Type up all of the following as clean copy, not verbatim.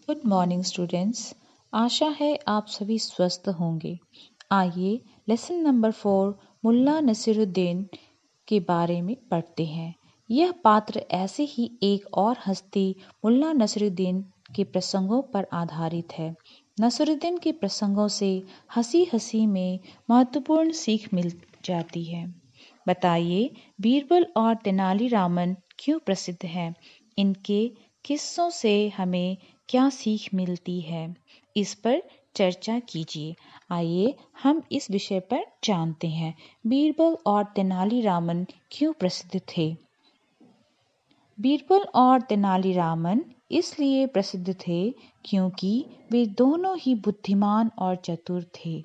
Good morning students. आशा है आप सभी स्वस्थ होंगे। आइए लेसन नंबर 4 मुल्ला नसीरुद्दीन के बारे में पढ़ते हैं। यह पात्र ऐसे ही एक और हस्ती मुल्ला नसीरुद्दीन के प्रसंगों पर आधारित है। नसीरुद्दीन के प्रसंगों से हंसी हंसी में महत्वपूर्ण सीख मिल जाती है। बताइए बीरबल और तेनालीरामन क्यों प्रसिद्ध हैं? इनके किस्सों से हमें क्या सीख मिलती है? इस पर चर्चा कीजिए। आइए हम इस विषय पर जानते हैं। बीरबल और तेनालीरामन क्यों प्रसिद्ध थे? बीरबल और तेनालीरामन इसलिए प्रसिद्ध थे क्योंकि वे दोनों ही बुद्धिमान और चतुर थे।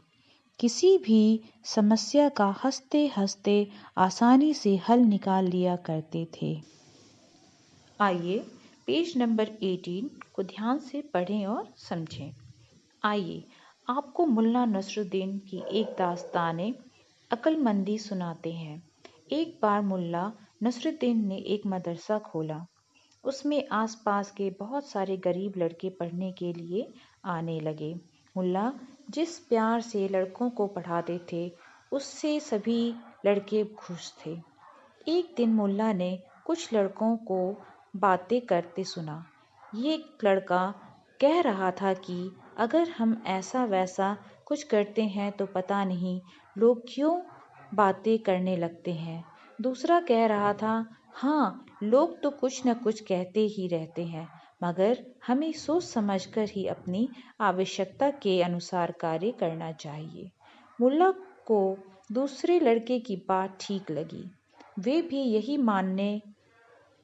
किसी भी समस्या का हंसते हंसते आसानी से हल निकाल लिया करते थे। आइए पेज नंबर 18 को ध्यान से पढ़ें और समझें। आइए आपको मुल्ला नसरुद्दीन की एक दास्तान अक्लमंदी सुनाते हैं। एक बार मुल्ला नसरुद्दीन ने एक मदरसा खोला। उसमें आसपास के बहुत सारे गरीब लड़के पढ़ने के लिए आने लगे। मुल्ला जिस प्यार से लड़कों को पढ़ाते थे उससे सभी लड़के खुश थे। एक दिन मुल्ला ने कुछ लड़कों को बातें करते सुना। ये लड़का कह रहा था कि अगर हम ऐसा वैसा कुछ करते हैं तो पता नहीं लोग क्यों बातें करने लगते हैं। दूसरा कह रहा था, हाँ लोग तो कुछ न कुछ कहते ही रहते हैं, मगर हमें सोच समझकर ही अपनी आवश्यकता के अनुसार कार्य करना चाहिए। मुल्ला को दूसरे लड़के की बात ठीक लगी। वे भी यही मानने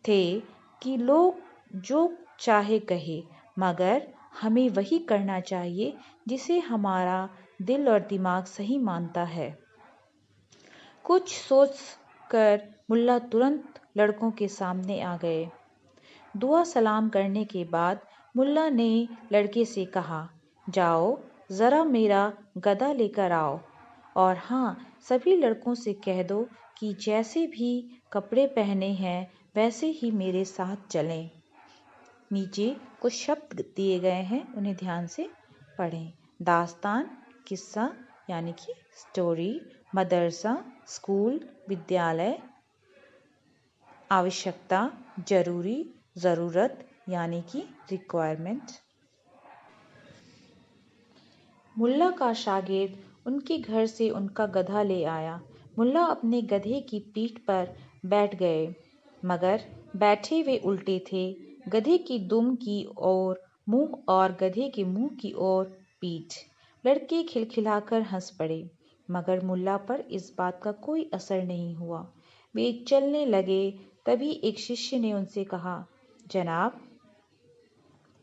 थे कि लोग जो चाहे कहे, मगर हमें वही करना चाहिए जिसे हमारा दिल और दिमाग सही मानता है। कुछ सोचकर मुल्ला तुरंत लड़कों के सामने आ गए। दुआ सलाम करने के बाद मुल्ला ने लड़के से कहा, जाओ ज़रा मेरा गधा लेकर आओ, और हाँ सभी लड़कों से कह दो कि जैसे भी कपड़े पहने हैं वैसे ही मेरे साथ चलें। नीचे कुछ शब्द दिए गए हैं, उन्हें ध्यान से पढ़ें। दास्तान, किस्सा यानी कि स्टोरी, मदरसा, स्कूल, विद्यालय, आवश्यकता, जरूरी, ज़रूरत यानी कि रिक्वायरमेंट। मुल्ला का शागिर्द उनके घर से उनका गधा ले आया। मुल्ला अपने गधे की पीठ पर बैठ गए, मगर बैठे वे उल्टे थे। गधे की दुम की ओर मुंह और गधे के मुंह की ओर पीठ। लड़के खिलखिलाकर हंस पड़े, मगर मुल्ला पर इस बात का कोई असर नहीं हुआ। वे चलने लगे। तभी एक शिष्य ने उनसे कहा, जनाब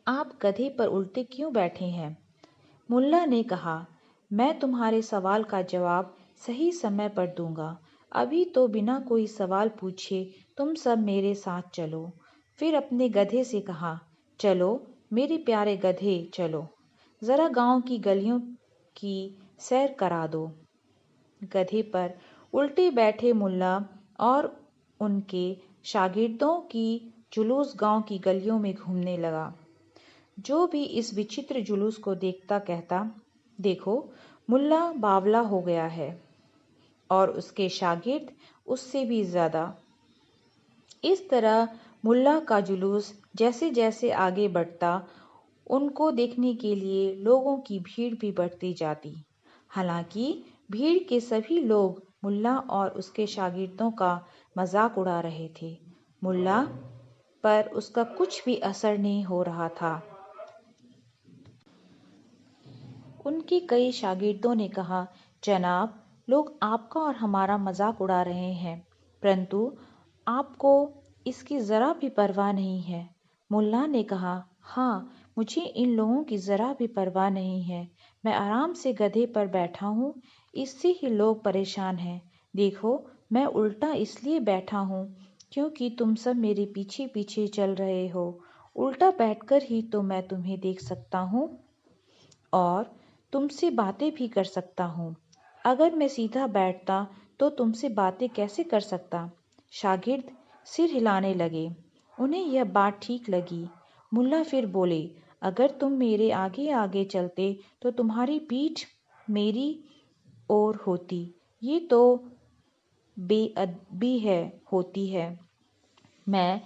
आप गधे पर उल्टे क्यों बैठे हैं? मुल्ला ने कहा, मैं तुम्हारे सवाल का जवाब सही समय पर दूंगा। अभी तो बिना कोई सवाल पूछे तुम सब मेरे साथ चलो। फिर अपने गधे से कहा, चलो मेरे प्यारे गधे चलो, ज़रा गांव की गलियों की सैर करा दो। गधे पर उल्टे बैठे मुल्ला और उनके शागिर्दों की जुलूस गांव की गलियों में घूमने लगा। जो भी इस विचित्र जुलूस को देखता कहता, देखो मुल्ला बावला हो गया है, और उसके शागिर्द उससे भी ज्यादा। इस तरह मुल्ला का जुलूस जैसे जैसे आगे बढ़ता, उनको देखने के लिए लोगों की भीड़ भी बढ़ती जाती। हालांकि भीड़ के सभी लोग मुल्ला और उसके शागिर्दों का मजाक उड़ा रहे थे। मुल्ला पर उसका कुछ भी असर नहीं हो रहा था। उनके कई शागिर्दों ने कहा, जनाब लोग आपका और हमारा मजाक उड़ा रहे हैं, परंतु आपको इसकी ज़रा भी परवाह नहीं है। मुल्ला ने कहा, हाँ मुझे इन लोगों की ज़रा भी परवाह नहीं है। मैं आराम से गधे पर बैठा हूँ, इससे ही लोग परेशान हैं। देखो मैं उल्टा इसलिए बैठा हूँ क्योंकि तुम सब मेरे पीछे पीछे चल रहे हो। उल्टा बैठकर ही तो मैं तुम्हें देख सकता हूँ और तुमसे बातें भी कर सकता हूँ। अगर मैं सीधा बैठता तो तुमसे बातें कैसे कर सकता? शागिर्द सिर हिलाने लगे। उन्हें यह बात ठीक लगी। मुल्ला फिर बोले, अगर तुम मेरे आगे आगे चलते तो तुम्हारी पीठ मेरी ओर होती। ये तो बेअदबी होती है। मैं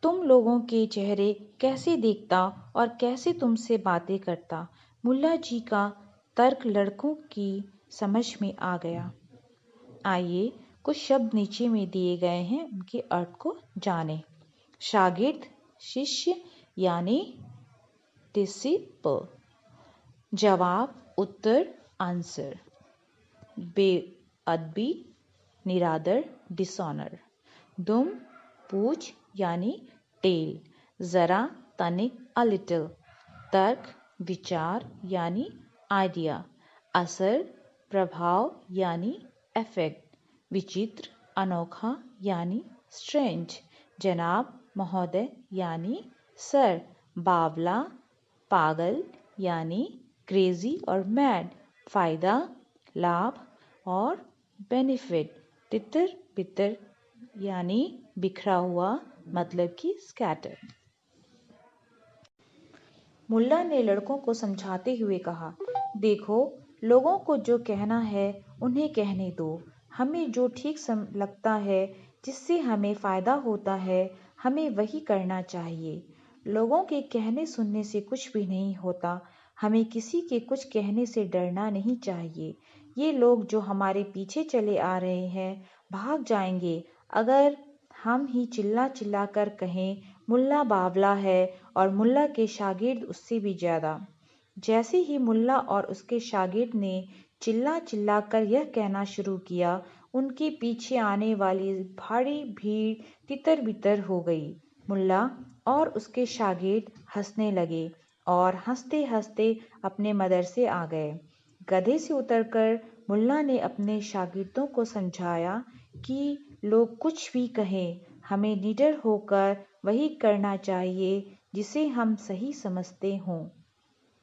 तुम लोगों के चेहरे कैसे देखता और कैसे तुमसे बातें करता। मुल्ला जी का तर्क लड़कों की समझ में आ गया। आइए कुछ शब्द नीचे में दिए गए हैं, उनके अर्थ को जानें। शागिर्द, शिष्य यानी डिसिपल। जवाब, उत्तर, आंसर। बेअदबी, निरादर, डिसऑनर। दुम, पूछ यानी टेल, जरा, तनिक, अ लिटिल। तर्क, विचार यानी आइडिया। असर, प्रभाव यानी इफेक्ट। विचित्र, अनोखा यानी स्ट्रेंज। जनाब, महोदय यानी सर। बावला, पागल यानी क्रेजी और मैड। फायदा, लाभ और बेनिफिट। तितर बितर यानी बिखरा हुआ, मतलब कि स्कैटर। मुल्ला ने लड़कों को समझाते हुए कहा, देखो, लोगों को जो कहना है उन्हें कहने दो। हमें जो ठीक लगता है, जिससे हमें फायदा होता है, हमें वही करना चाहिए। लोगों के कहने सुनने से कुछ भी नहीं होता। हमें किसी के कुछ कहने से डरना नहीं चाहिए। ये लोग जो हमारे पीछे चले आ रहे हैं, भाग जाएंगे अगर हम ही चिल्ला चिल्ला कर कहें मुल्ला बावला है और मुल्ला के शागिर्द उससे भी ज्यादा। जैसे ही मुल्ला और उसके शागिर्द ने चिल्ला चिल्ला कर यह कहना शुरू किया, उनके पीछे आने वाली भारी भीड़ तितर बितर हो गई। मुल्ला और उसके शागिर्द हंसने लगे और हंसते हंसते अपने मदरसे आ गए। गधे से उतरकर मुल्ला ने अपने शागिर्दों को समझाया कि लोग कुछ भी कहें, हमें निडर होकर वही करना चाहिए जिसे हम सही समझते हों।